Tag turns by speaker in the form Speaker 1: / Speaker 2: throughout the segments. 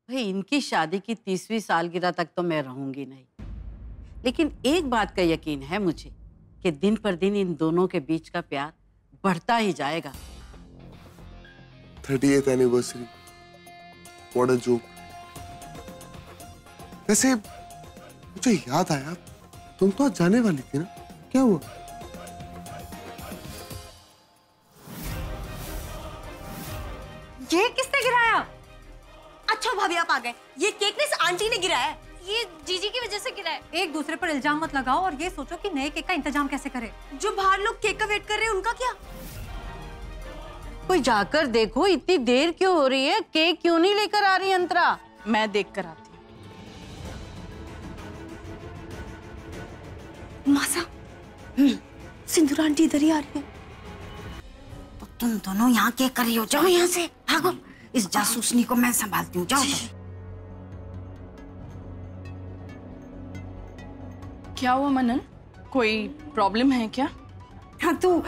Speaker 1: भाई इनकी शादी की 30वीं सालगिरह तक तो मैं रहूंगी नहीं, लेकिन एक बात का यकीन है मुझे कि दिन पर दिन इन दोनों के बीच का प्यार बढ़ता ही जाएगा।
Speaker 2: 38th anniversary, what a joke. वैसे मुझे याद आया, तुम तो आज जाने वाली थी ना, क्या हुआ?
Speaker 3: ये किसने गिराया? अच्छा भाभी आप आ गए। ये केक ने इस आंटी ने गिराया है।
Speaker 4: ये जीजी की वजह से गिरा है।
Speaker 5: एक दूसरे पर इल्जाम मत लगाओ और ये सोचो कि नए केक का इंतजाम कैसे करें।
Speaker 3: जो बाहर लोग केक का वेट कर रहे हैं उनका क्या?
Speaker 1: कोई जाकर देखो, इतनी देर क्यों हो रही है? केक क्यों नहीं लेकर आ रही अंतरा?
Speaker 6: मैं देख कर आती
Speaker 3: हूँ। मासा, सिंदूर आंटी इधर ही आ रही है।
Speaker 7: तो तुम दोनों यहाँ क्या कर रही हो? जाओ यहाँ से, भागो। इस जासूसनी को मैं संभालती हूँ, जाओ।
Speaker 6: क्या हुआ मनन? कोई प्रॉब्लम है क्या?
Speaker 7: हाँ तू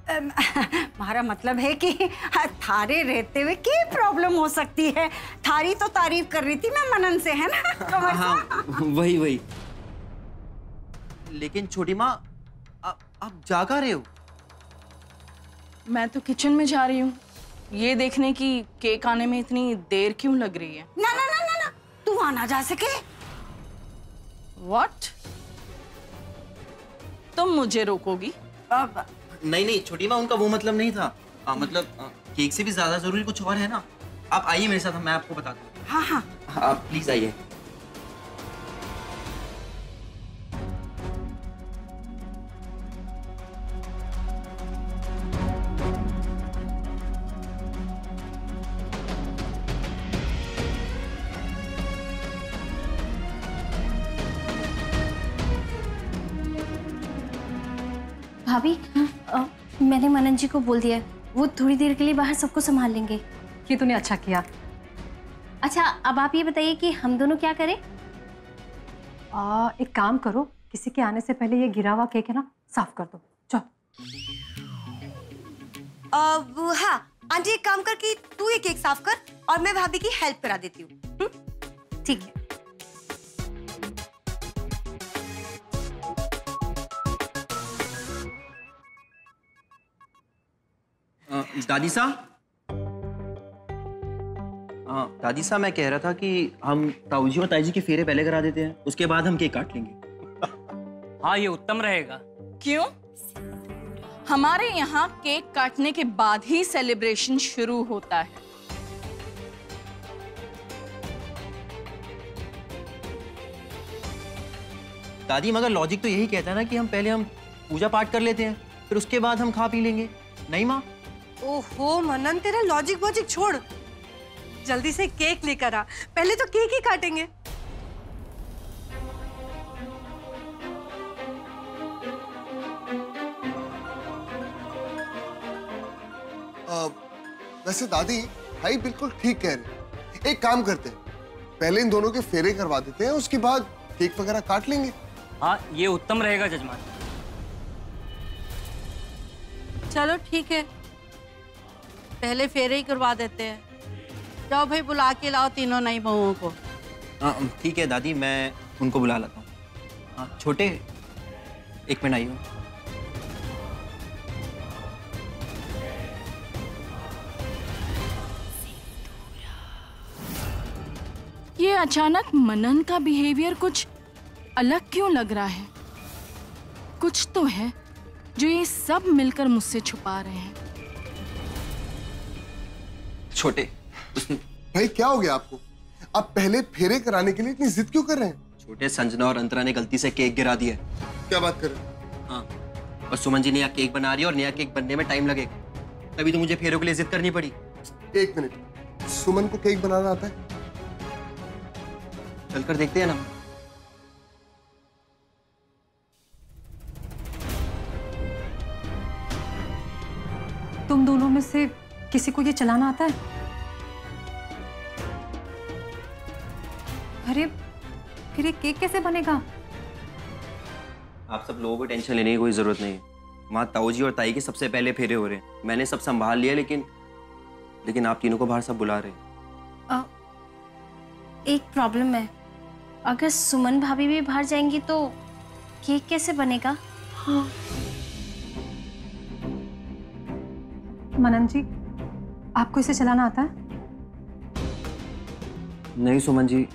Speaker 7: हमारा मतलब है कि थारे रहते हुए क्या प्रॉब्लम हो सकती है? थारी तो तारीफ कर रही थी मैं मनन से, है ना?
Speaker 8: हाँ वही। लेकिन छोटी माँ, आप जा कहाँ रहे हो?
Speaker 6: मैं तो किचन में जा रही हूँ, ये देखने की केक आने में इतनी देर क्यों लग रही है।
Speaker 7: ना ना ना ना ना, तू वहां ना जा सके।
Speaker 6: What? तुम मुझे रोकोगी?
Speaker 8: नहीं छोटी माँ, उनका वो मतलब नहीं था। मतलब केक से भी ज्यादा जरूरी कुछ और है ना। आप आइए मेरे साथ, मैं आपको बताता हूँ।
Speaker 7: हाँ हाँ,
Speaker 8: आप प्लीज आइए।
Speaker 4: भाभी, मैंने मनन जी को बोल दिया, वो थोड़ी देर के लिए बाहर सबको संभाल लेंगे।
Speaker 5: ये तूने अच्छा किया।
Speaker 4: अच्छा, अब आप ये बताइए कि हम दोनों क्या करें?
Speaker 5: एक काम करो, किसी के आने से पहले ये गिरा हुआ केक है ना, साफ कर दो। चल।
Speaker 3: हाँ आंटी, एक काम कर कि तू ये केक साफ कर और मैं भाभी की हेल्प करा देती हूँ।
Speaker 4: ठीक है।
Speaker 8: दादी साहब मैं कह रहा था कि हम ताऊजी और ताईजी के फेरे पहले करा देते हैं, उसके बाद हम केक काट लेंगे।
Speaker 9: हाँ ये उत्तम रहेगा।
Speaker 6: क्यों? हमारे यहाँ केक काटने के बाद ही सेलिब्रेशन शुरू होता है।
Speaker 8: दादी मगर लॉजिक तो यही कहता है ना कि हम पहले पूजा पाठ कर लेते हैं, फिर उसके बाद हम खा पी लेंगे, नहीं माँ?
Speaker 3: ओहो मनन, तेरा लॉजिक वॉजिक छोड़, जल्दी से केक लेकर आ। पहले तो केक ही काटेंगे।
Speaker 2: वैसे दादी भाई बिल्कुल ठीक कह रहे। एक काम करते हैं, पहले इन दोनों के फेरे करवा देते हैं, उसके बाद केक वगैरह काट लेंगे।
Speaker 9: हाँ ये उत्तम रहेगा जजमान।
Speaker 1: चलो ठीक है, पहले फेरे ही करवा देते हैं। जाओ भाई, बुला के लाओ तीनों नई बहुओं को।
Speaker 8: ठीक है दादी, मैं उनको बुला लाता हूँ। छोटे, एक मिनट आइए।
Speaker 6: ये अचानक मनन का बिहेवियर कुछ अलग क्यों लग रहा है? कुछ तो है जो ये सब मिलकर मुझसे छुपा रहे हैं।
Speaker 8: छोटे,
Speaker 2: भाई क्या हो गया आपको? आप पहले फेरे कराने के लिए इतनी जिद क्यों कर रहे हैं?
Speaker 8: छोटे, संजना और अंतरा ने गलती से केक गिरा दिया।
Speaker 2: क्या बात कर रहे हैं?
Speaker 8: हाँ, और सुमन जी नया केक बना रही है और नया केक बनने में टाइम लगेगा, तभी तो मुझे फेरों के लिए जिद करनी पड़ी।
Speaker 2: एक मिनट, सुमन को केक बनाना आता है?
Speaker 8: चलकर देखते हैं ना।
Speaker 5: तुम दोनों में से किसी को ये चलाना आता है? अरे फिर ये केक कैसे बनेगा?
Speaker 8: आप सब लोगों को टेंशन लेने की कोई जरूरत नहीं है। माँ ताऊजी और ताई के सबसे पहले फेरे हो रहे हैं, मैंने सब संभाल लिया, लेकिन आप तीनों को बाहर सब बुला रहे हैं।
Speaker 4: एक प्रॉब्लम है, अगर सुमन भाभी भी बाहर जाएंगी तो केक कैसे बनेगा?
Speaker 5: हाँ। मनन जी, आपको इसे चलाना आता है?
Speaker 8: नहीं सुमन जी,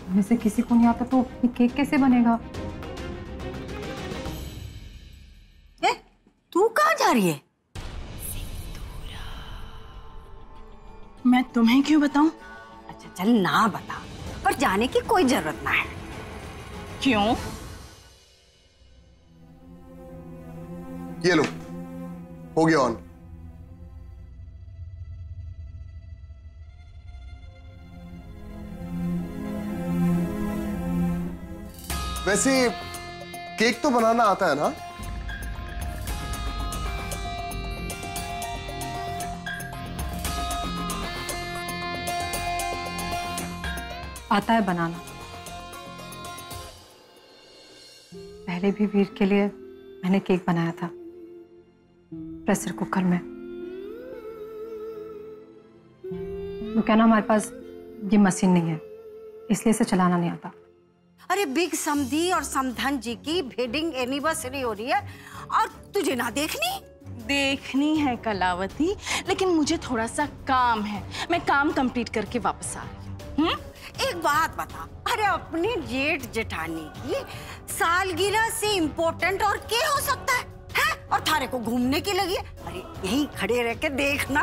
Speaker 5: में से किसी को नहीं आता तो ये केक कैसे बनेगा?
Speaker 7: तू कहाँ जा रही है?
Speaker 6: मैं तुम्हें क्यों बताऊं?
Speaker 7: अच्छा चल ना बता, पर जाने की कोई जरूरत ना है।
Speaker 6: क्यों?
Speaker 2: ये लो, हो गया ऑन। वैसे केक तो बनाना आता है ना?
Speaker 5: आता है बनाना। पहले भी वीर के लिए मैंने केक बनाया था प्रेशर कुकर में। वो कहना हमारे पास ये मशीन नहीं है, इसलिए इसे चलाना नहीं आता।
Speaker 7: अरे बिग समधी और समधन जी की वेडिंग एनिवर्सरी हो रही है और तुझे ना
Speaker 6: देखनी है कलावती, लेकिन मुझे थोड़ा सा काम है। मैं काम कंप्लीट करके वापस आ रही हूँ।
Speaker 7: एक बात बता, अरे अपनी जेठ जेठानी की सालगिरह से इम्पोर्टेंट और क्या हो सकता है? और थारे को घूमने की लगी है? अरे यहीं खड़े रह के देखना।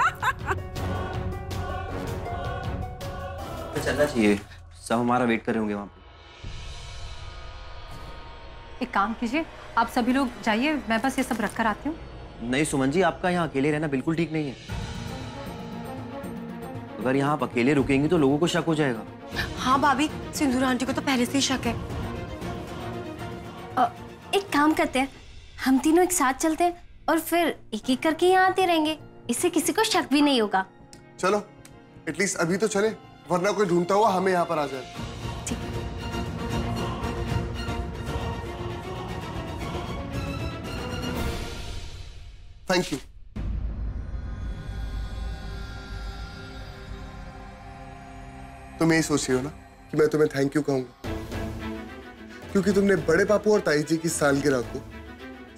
Speaker 8: तो चलना चाहिए, सब हमारा वेट कर रहे होंगे वहां पे।
Speaker 5: एक काम कीजिए, आप सभी लोग जाइए, मैं बस ये सब रख कर आती हूँ।
Speaker 8: नहीं सुमन जी, आपका यहाँ अकेले रहना बिल्कुल ठीक नहीं है। अगर यहाँ आप अकेले रुकेंगी तो लोगों को शक हो जाएगा।
Speaker 3: हाँ भाभी, सिंदूर आंटी को तो पहले से ही शक है।
Speaker 4: एक काम करते हैं, हम तीनों एक साथ चलते हैं और फिर एक एक करके यहाँ आते रहेंगे, इससे किसी को शक भी नहीं होगा।
Speaker 2: चलो एटलीस्ट अभी तो चले, वरना कोई ढूंढता हुआ हमें यहाँ पर आ जाए। Thank you. तुम यही सोच रही हो ना कि मैं तुम्हें थैंक यू कहूंगा, क्योंकि तुमने बड़े पापू और ताई जी की सालगिरह को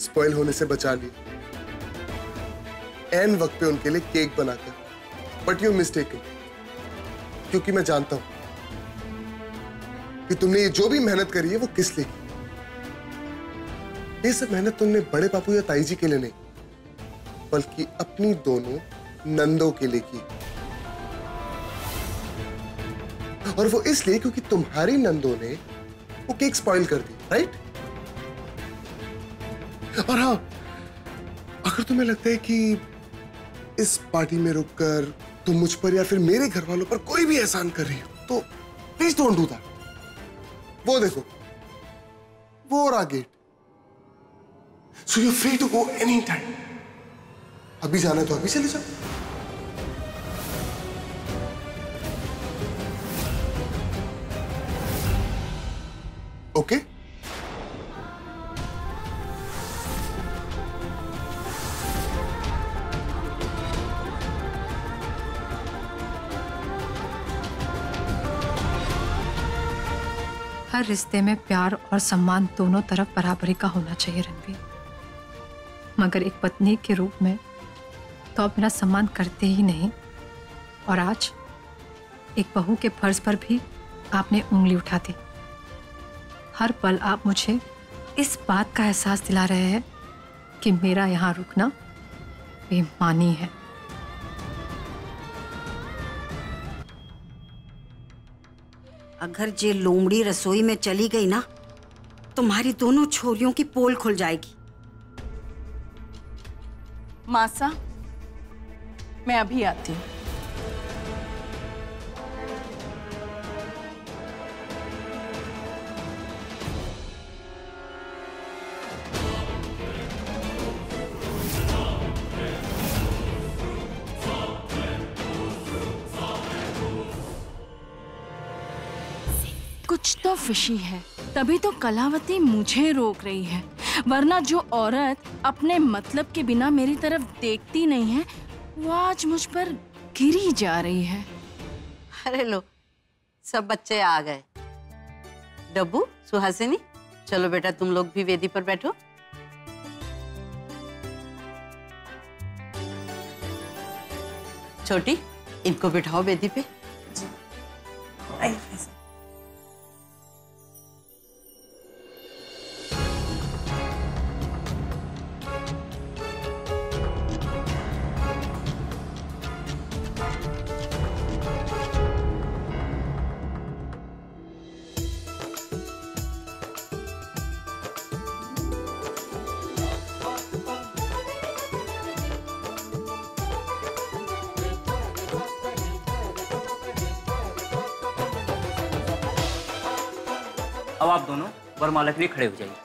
Speaker 2: स्पॉइल होने से बचा लिया एन वक्त पे उनके लिए केक बनाकर। बट यू मिस्टेकन, क्योंकि मैं जानता हूं कि तुमने ये जो भी मेहनत करी है वो किस लिए की। ये सब मेहनत तुमने बड़े पापू या ताई जी के लिए नहीं, बल्कि अपनी दोनों नंदों के लिए की। और वो इसलिए क्योंकि तुम्हारी नंदों ने वो केक स्पॉइल कर दी, राइट? और हाँ, अगर तुम्हें लगता है कि इस पार्टी में रुककर तुम मुझ पर या फिर मेरे घर वालों पर कोई भी एहसान कर रही हो, तो प्लीज डोंट डू दैट। वो देखो, वो रहा gate, so you are free to go any time. अभी जाना है तो अभी चले जाओ। ओके?
Speaker 5: हर रिश्ते में प्यार और सम्मान दोनों तरफ बराबरी का होना चाहिए रणवीर, मगर एक पत्नी के रूप में तो आप मेरा सम्मान करते ही नहीं, और आज एक बहू के फर्ज पर भी आपने उंगली उठा दी। हर पल आप मुझे इस बात का एहसास दिला रहे हैं कि मेरा यहाँ रुकना बेईमानी है।
Speaker 7: अगर जे लोमड़ी रसोई में चली गई ना, तुम्हारी दोनों छोरियों की पोल खुल जाएगी।
Speaker 6: मासा, मैं अभी आती हूँ। कुछ तो फिशी है, तभी तो कलावती मुझे रोक रही है, वरना जो औरत अपने मतलब के बिना मेरी तरफ देखती नहीं है वो आज मुझ पर गिरी जा रही है।
Speaker 1: अरे लो, सब बच्चे आ गए। डब्बू, सुहासिनी, चलो बेटा तुम लोग भी वेदी पर बैठो। छोटी, इनको बिठाओ वेदी पे।
Speaker 9: अब आप दोनों वरमाला के लिए खड़े हो जाइए।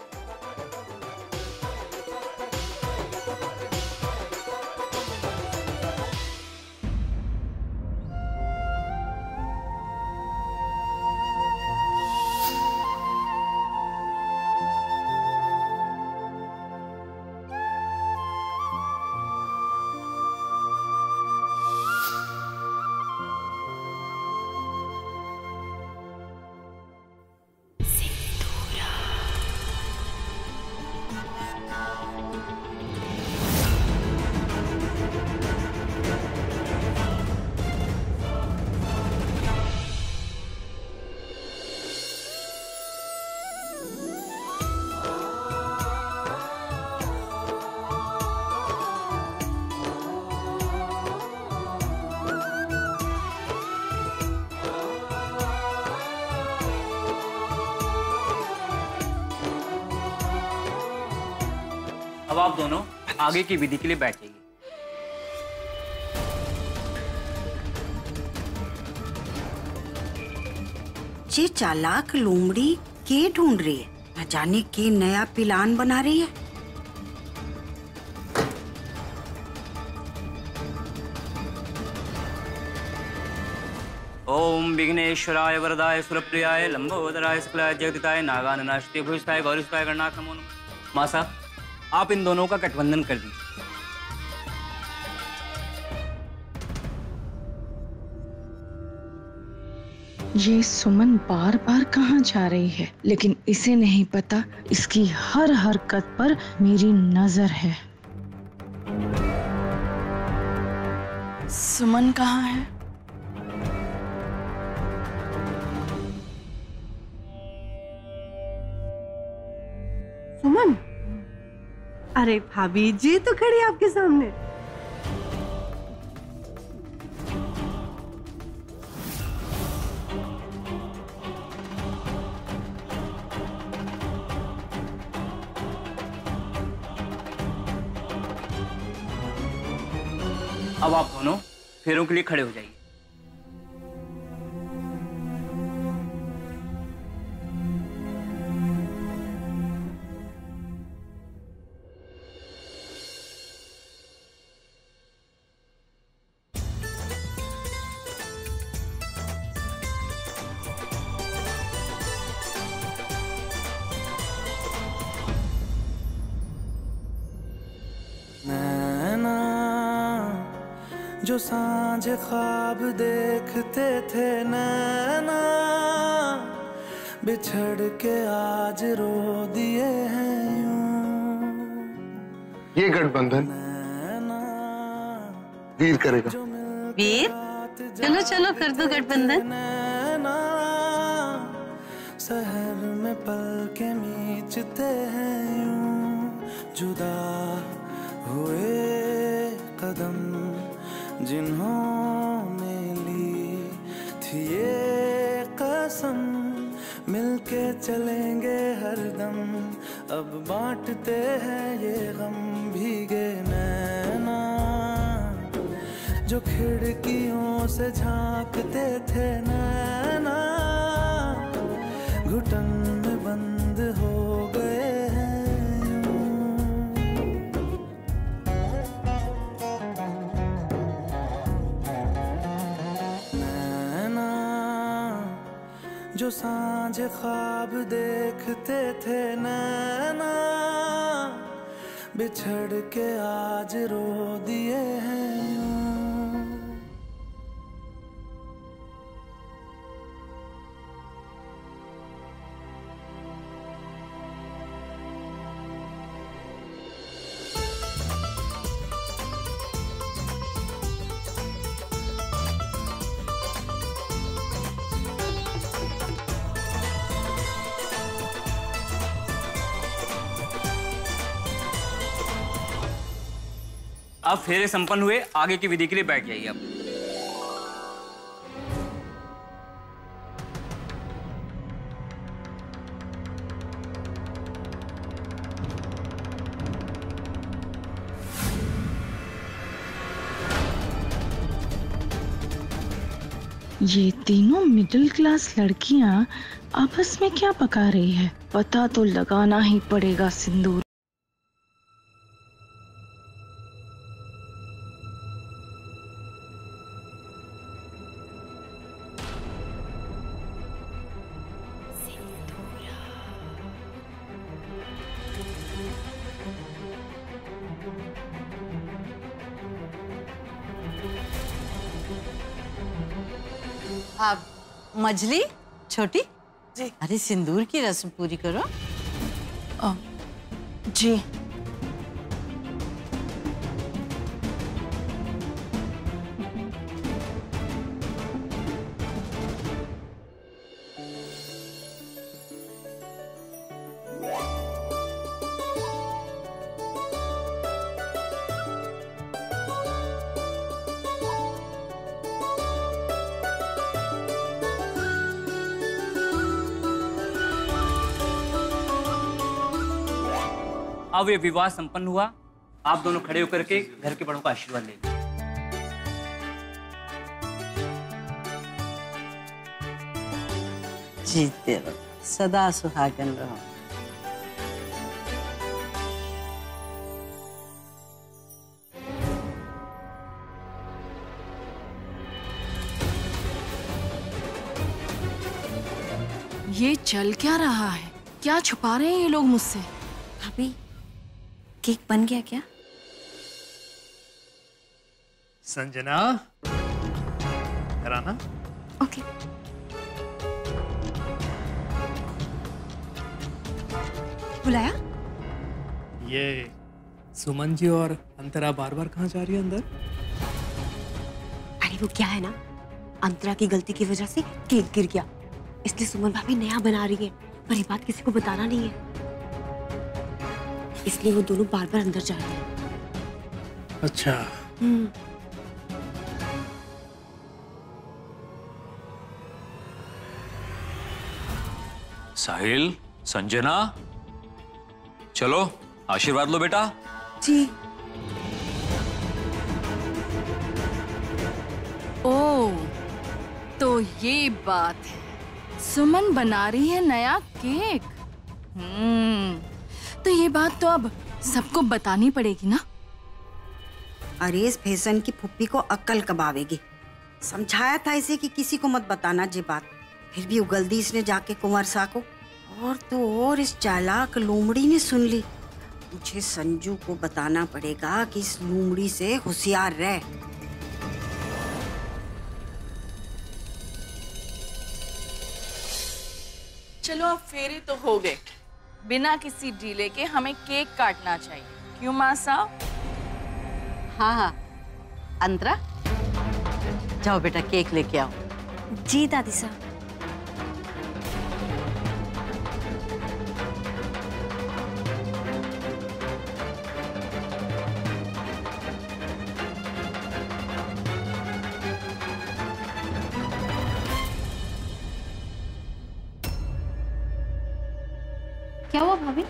Speaker 9: अब आप दोनों आगे की विधि के लिए बैठ जाइए।
Speaker 7: ये चालाक लोमड़ी के ढूंढ रही है, न जाने के नया प्लान बना रही है।
Speaker 9: ओम विघ्नेश्वराय वरदाय सुरप्रियाय लंबोदराय शुक्लाय जगदिताय नागाननाश्रिताय भूषिताय गौरीशताय गणनाथ नमो नमः। माँ साहब, आप इन दोनों का गठबंधन कर दीजिए।
Speaker 6: ये सुमन बार बार कहाँ जा रही है, लेकिन इसे नहीं पता इसकी हर हरकत पर मेरी नजर है। सुमन कहाँ है?
Speaker 3: सुमन, अरे भाभी जी तो खड़ी है आपके सामने।
Speaker 9: अब आप दोनों फेरों के लिए खड़े हो जाइए।
Speaker 10: जो सांझ ख्वाब देखते थे नैना, बिछड़ के आज रो दिए हैं यूं।
Speaker 2: ये गठबंधन वीर करेगा।
Speaker 1: वीर, चलो चलो कर दो गठबंधन।
Speaker 10: शहर में पल के मीचते हैं यूं, जुदा हुए कदम जिन्होंने ली थी ये कसम, मिलके चलेंगे हरदम, अब बांटते हैं ये गम। भीगे नैना जो खिड़कियों से झांकते थे नैना, घुटन में बंद हो गए हैं। जो सांझ ख्वाब देखते थे नैना, बिछड़ के आज रो दिए हैं।
Speaker 9: अब फेरे संपन्न हुए, आगे की विधि के लिए बैठ जाइए आप।
Speaker 11: ये तीनों मिडिल क्लास लड़कियां आपस में क्या पका रही है? पता तो लगाना ही पड़ेगा सिंदूर।
Speaker 1: आप मछली छोटी
Speaker 3: जी।
Speaker 1: अरे सिंदूर की रस्म पूरी करो।
Speaker 3: जी।
Speaker 9: अब ये विवाह संपन्न हुआ। आप दोनों खड़े होकर के घर के बड़ों का आशीर्वाद लेंगे।
Speaker 1: जीते रहो, सदा सुहागन रहो।
Speaker 6: ये चल क्या रहा है? क्या छुपा रहे हैं ये लोग मुझसे?
Speaker 4: भाभी, केक बन गया क्या?
Speaker 12: संजना, कराना।
Speaker 4: ओके। बुलाया?
Speaker 12: ये सुमन जी और अंतरा बार बार कहाँ जा रही है अंदर?
Speaker 13: अरे वो क्या है ना, अंतरा की गलती की वजह से केक गिर गया, इसलिए सुमन भाभी नया बना रही है, पर ये बात किसी को बताना नहीं है, इसलिए वो दोनों बार बार अंदर जा रहे हैं।
Speaker 12: अच्छा।
Speaker 14: साहिल, संजना, चलो आशीर्वाद लो बेटा।
Speaker 13: जी।
Speaker 6: ओह, तो ये बात है, सुमन बना रही है नया केक। तो ये बात तो अब सबको बतानी पड़ेगी ना।
Speaker 7: अरे इस फैशन की फुप्पी को अक्ल कब आवेगी। समझाया था इसे कि किसी को मत बताना ये बात, फिर भी उगल दी इसने जाके कुंवर सा को। और तो और इस चालाक लोमड़ी ने सुन ली। मुझे संजू को बताना पड़ेगा कि इस लोमड़ी से होशियार रहे।
Speaker 6: चलो अब फेरे तो हो गए, बिना किसी डीले के हमें केक काटना चाहिए, क्यों माँ साहब?
Speaker 1: हाँ हाँ, अंतरा जाओ बेटा केक लेके आओ।
Speaker 4: जी दादी साहब। क्या हुआ भाभी,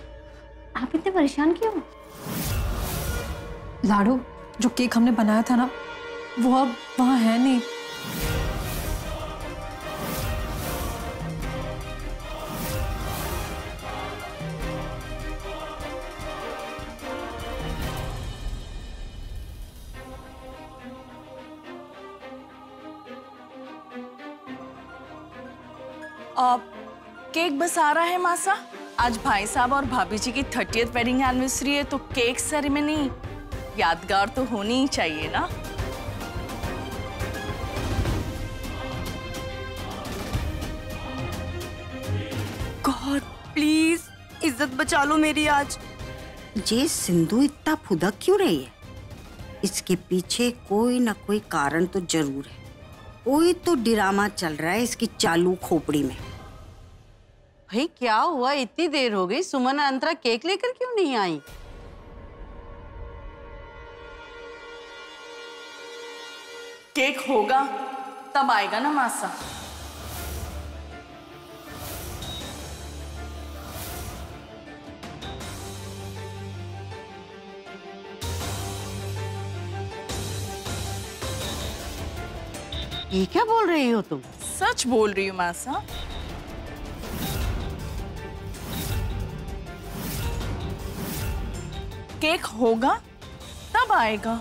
Speaker 4: आप इतने परेशान क्यों?
Speaker 5: लाडू, जो केक हमने बनाया था ना, वो अब वहां है नहीं।
Speaker 6: केक बस आ रहा है मासा। आज भाई साहब और भाभी जी की 30th वेडिंग एनिवर्सरी है, तो केक सेरेमनी यादगार तो होनी ही चाहिए ना।
Speaker 13: गॉड प्लीज इज्जत बचा लो मेरी आज।
Speaker 7: ये सिंधु इतना फुदक क्यों रही है? इसके पीछे कोई ना कोई कारण तो जरूर है। कोई तो ड्रामा चल रहा है इसकी चालू खोपड़ी में।
Speaker 1: भाई क्या हुआ, इतनी देर हो गई, सुमन और अंतरा केक लेकर क्यों नहीं आई?
Speaker 6: केक होगा तब आएगा ना मासा।
Speaker 1: ये क्या बोल रही हो तुम?
Speaker 6: सच बोल रही हूँ मासा। केक होगा तब आएगा।